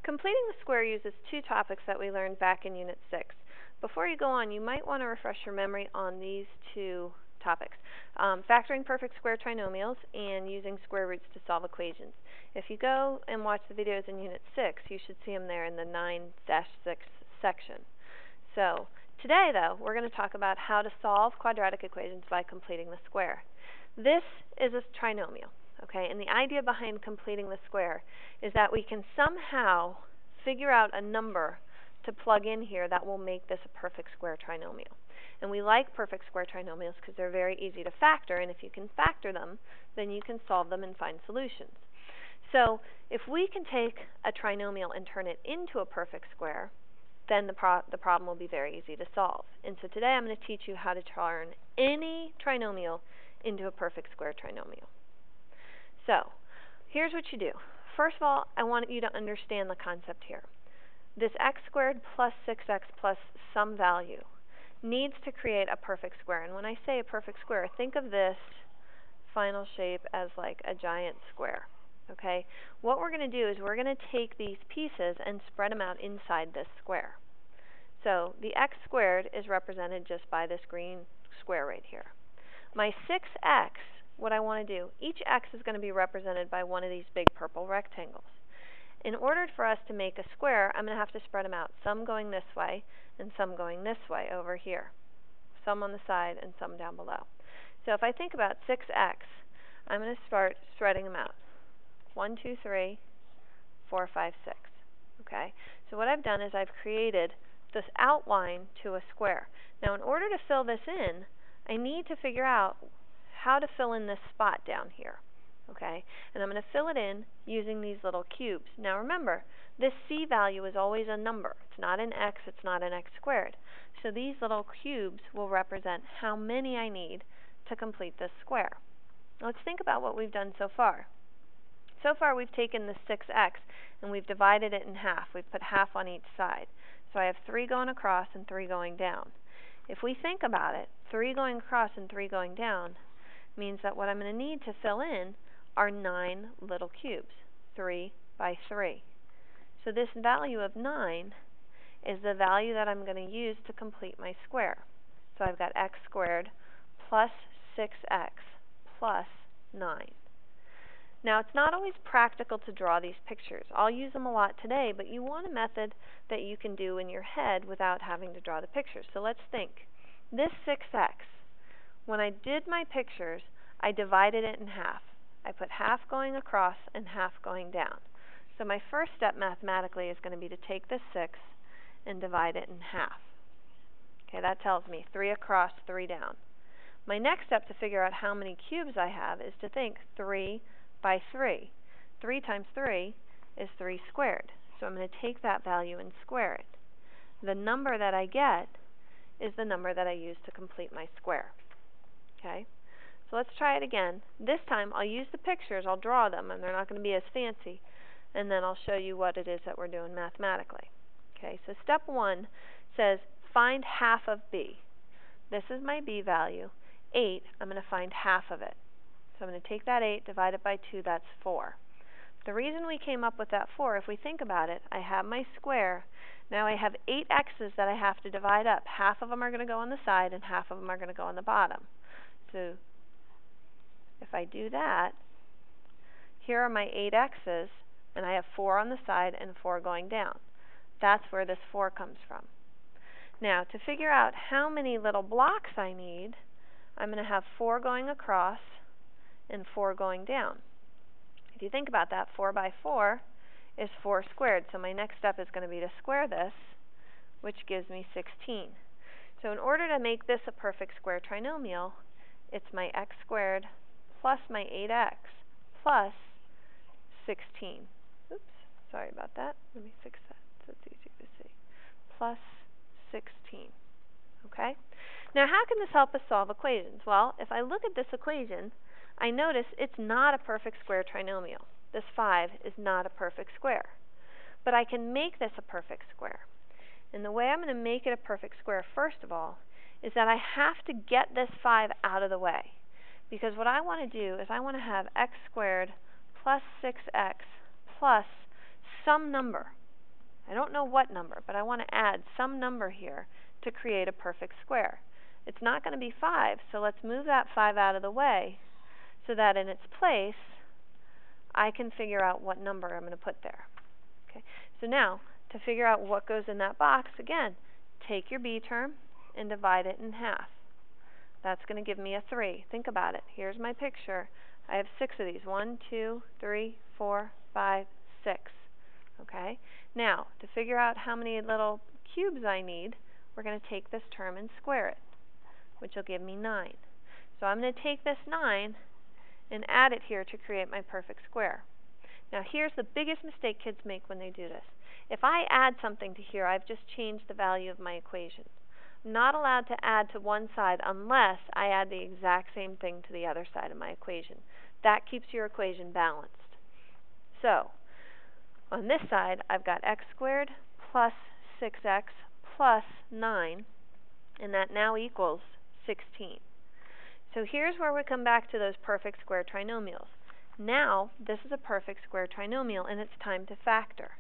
Completing the square uses two topics that we learned back in Unit 6. Before you go on, you might want to refresh your memory on these two topics. Factoring perfect square trinomials and using square roots to solve equations. If you go and watch the videos in Unit 6, you should see them there in the 9-6 section. So today, though, we're going to talk about how to solve quadratic equations by completing the square. This is a trinomial. Okay, and the idea behind completing the square is that we can somehow figure out a number to plug in here that will make this a perfect square trinomial. And we like perfect square trinomials because they're very easy to factor, and if you can factor them, then you can solve them and find solutions. So if we can take a trinomial and turn it into a perfect square, then the problem will be very easy to solve. And so today I'm going to teach you how to turn any trinomial into a perfect square trinomial. So, here's what you do. First of all, I want you to understand the concept here. This x squared plus 6x plus some value needs to create a perfect square. And when I say a perfect square, think of this final shape as like a giant square. Okay? What we're going to do is we're going to take these pieces and spread them out inside this square. So, the x squared is represented just by this green square right here. My 6x, what I want to do, each x is going to be represented by one of these big purple rectangles. In order for us to make a square, I'm going to have to spread them out, some going this way and some going this way over here. Some on the side and some down below. So if I think about 6x, I'm going to start spreading them out. 1, 2, 3, 4, 5, 6. Okay? So what I've done is I've created this outline to a square. Now in order to fill this in, I need to figure out how to fill in this spot down here. Okay? And I'm going to fill it in using these little cubes. Now remember, this c value is always a number. It's not an x, it's not an x squared. So these little cubes will represent how many I need to complete this square. Now let's think about what we've done so far. So far we've taken the 6x and we've divided it in half. We've put half on each side. So I have 3 going across and 3 going down. If we think about it, 3 going across and 3 going down means that what I'm going to need to fill in are 9 little cubes, 3 by 3. So this value of 9 is the value that I'm going to use to complete my square. So I've got x squared plus 6x plus 9. Now it's not always practical to draw these pictures. I'll use them a lot today, but you want a method that you can do in your head without having to draw the pictures. So let's think. This 6x, when I did my pictures, I divided it in half. I put half going across and half going down. So my first step mathematically is going to be to take this 6 and divide it in half. Okay, that tells me 3 across, 3 down. My next step to figure out how many cubes I have is to think 3 by 3. 3 times 3 is 3 squared. So I'm going to take that value and square it. The number that I get is the number that I use to complete my square. Okay? So let's try it again. This time I'll use the pictures, I'll draw them, and they're not going to be as fancy, and then I'll show you what it is that we're doing mathematically. Okay, so step 1 says find half of b. This is my b value. 8, I'm going to find half of it. So I'm going to take that 8, divide it by 2, that's 4. The reason we came up with that 4, if we think about it, I have my square. Now I have 8 x's that I have to divide up. Half of them are going to go on the side and half of them are going to go on the bottom. So if I do that, here are my 8 x's, and I have 4 on the side and 4 going down. That's where this 4 comes from. Now, to figure out how many little blocks I need, I'm going to have 4 going across and 4 going down. If you think about that, 4 by 4 is 4 squared. So my next step is going to be to square this, which gives me 16. So in order to make this a perfect square trinomial, it's my x squared plus my 8x plus 16. Oops, sorry about that. Let me fix that so it's easier to see. Plus 16. Okay? Now how can this help us solve equations? Well, if I look at this equation, I notice it's not a perfect square trinomial. This 5 is not a perfect square. But I can make this a perfect square. And the way I'm going to make it a perfect square, first of all, is that I have to get this 5 out of the way. Because what I want to do is I want to have x squared plus 6x plus some number. I don't know what number, but I want to add some number here to create a perfect square. It's not going to be 5, so let's move that 5 out of the way so that in its place I can figure out what number I'm going to put there. Okay. So now, to figure out what goes in that box, again, take your b term and divide it in half. That's going to give me a 3. Think about it. Here's my picture. I have 6 of these. 1, 2, 3, 4, 5, 6. Okay? Now, to figure out how many little cubes I need, we're going to take this term and square it, which will give me 9. So I'm going to take this 9 and add it here to create my perfect square. Now here's the biggest mistake kids make when they do this. If I add something to here, I've just changed the value of my equation. I'm not allowed to add to one side unless I add the exact same thing to the other side of my equation. That keeps your equation balanced. So, on this side, I've got x squared plus 6x plus 9, and that now equals 16. So here's where we come back to those perfect square trinomials. Now, this is a perfect square trinomial, and it's time to factor.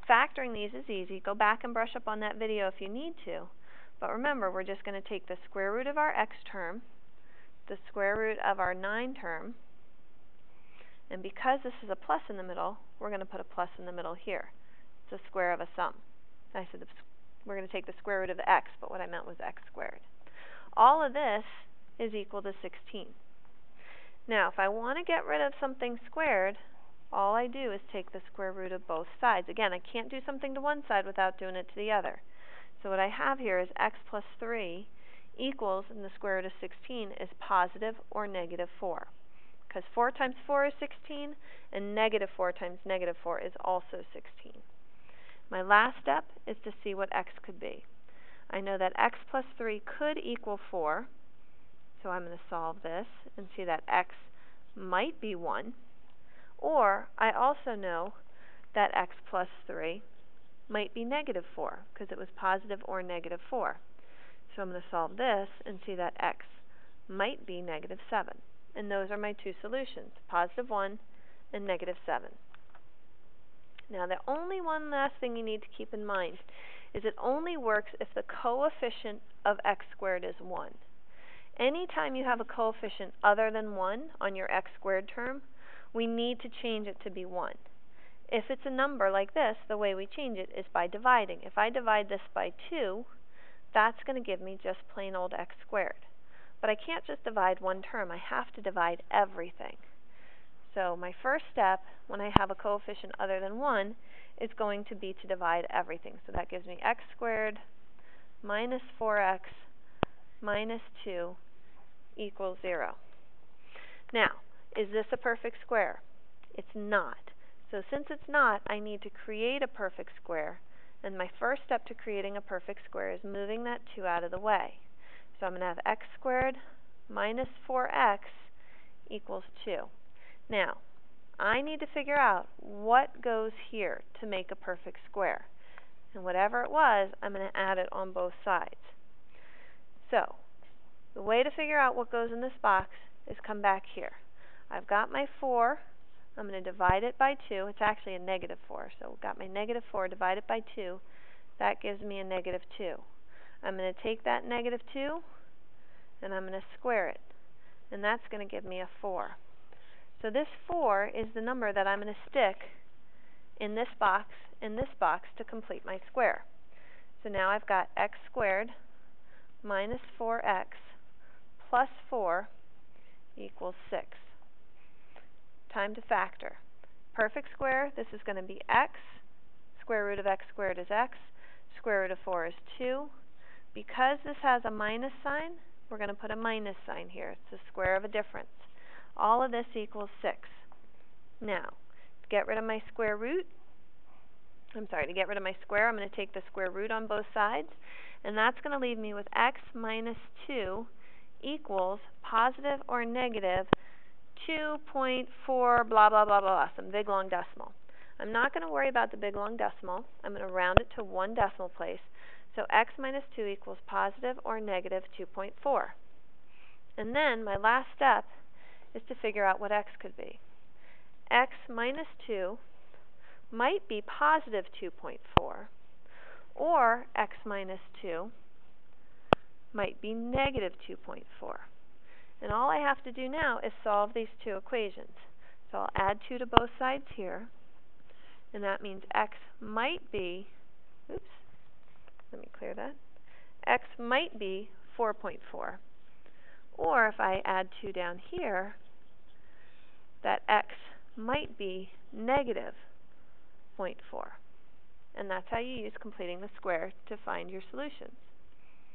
Factoring these is easy. Go back and brush up on that video if you need to. But remember, we're just going to take the square root of our x term, the square root of our 9 term, and because this is a plus in the middle, we're going to put a plus in the middle here. It's a square of a sum. I said we're going to take the square root of the x, but what I meant was x squared. All of this is equal to 16. Now, if I want to get rid of something squared, all I do is take the square root of both sides. Again, I can't do something to one side without doing it to the other. So what I have here is x plus 3 equals, and the square root of 16 is positive or negative 4. Because 4 times 4 is 16, and negative 4 times negative 4 is also 16. My last step is to see what x could be. I know that x plus 3 could equal 4, so I'm going to solve this and see that x might be 1. Or I also know that x plus 3 might be negative 4, because it was positive or negative 4. So I'm going to solve this and see that x might be negative 7. And those are my two solutions, positive 1 and negative 7. Now, the only one last thing you need to keep in mind is it only works if the coefficient of x squared is 1. Anytime you have a coefficient other than 1 on your x squared term, we need to change it to be 1. If it's a number like this, the way we change it is by dividing. If I divide this by 2, that's going to give me just plain old x squared. But I can't just divide one term. I have to divide everything. So my first step, when I have a coefficient other than 1, is going to be to divide everything. So that gives me x squared minus 4x minus 2 equals 0. Now, is this a perfect square? It's not. So since it's not, I need to create a perfect square. And my first step to creating a perfect square is moving that 2 out of the way. So I'm going to have x squared minus 4x equals 2. Now, I need to figure out what goes here to make a perfect square. And whatever it was, I'm going to add it on both sides. So, the way to figure out what goes in this box is come back here. I've got my 4. I'm going to divide it by 2. It's actually a negative 4. So I've got my negative 4 divided by 2. That gives me a negative 2. I'm going to take that negative 2 and I'm going to square it. And that's going to give me a 4. So this 4 is the number that I'm going to stick in this box to complete my square. So now I've got x squared minus 4x plus 4 equals 6. Time to factor. Perfect square, this is going to be x. Square root of x squared is x. Square root of 4 is 2. Because this has a minus sign, we're going to put a minus sign here. It's the square of a difference. All of this equals 6. Now, to get rid of my square, I'm going to take the square root on both sides, and that's going to leave me with x minus 2 equals positive or negative 2.4 blah, blah, blah, blah, some big long decimal. I'm not going to worry about the big long decimal. I'm going to round it to one decimal place. So x minus 2 equals positive or negative 2.4. And then my last step is to figure out what x could be. X minus 2 might be positive 2.4, or x minus 2 might be negative 2.4. And all I have to do now is solve these two equations. So I'll add 2 to both sides here, and that means x might be, oops, let me clear that, x might be 4.4. Or if I add 2 down here, that x might be negative 0.4. And that's how you use completing the square to find your solutions.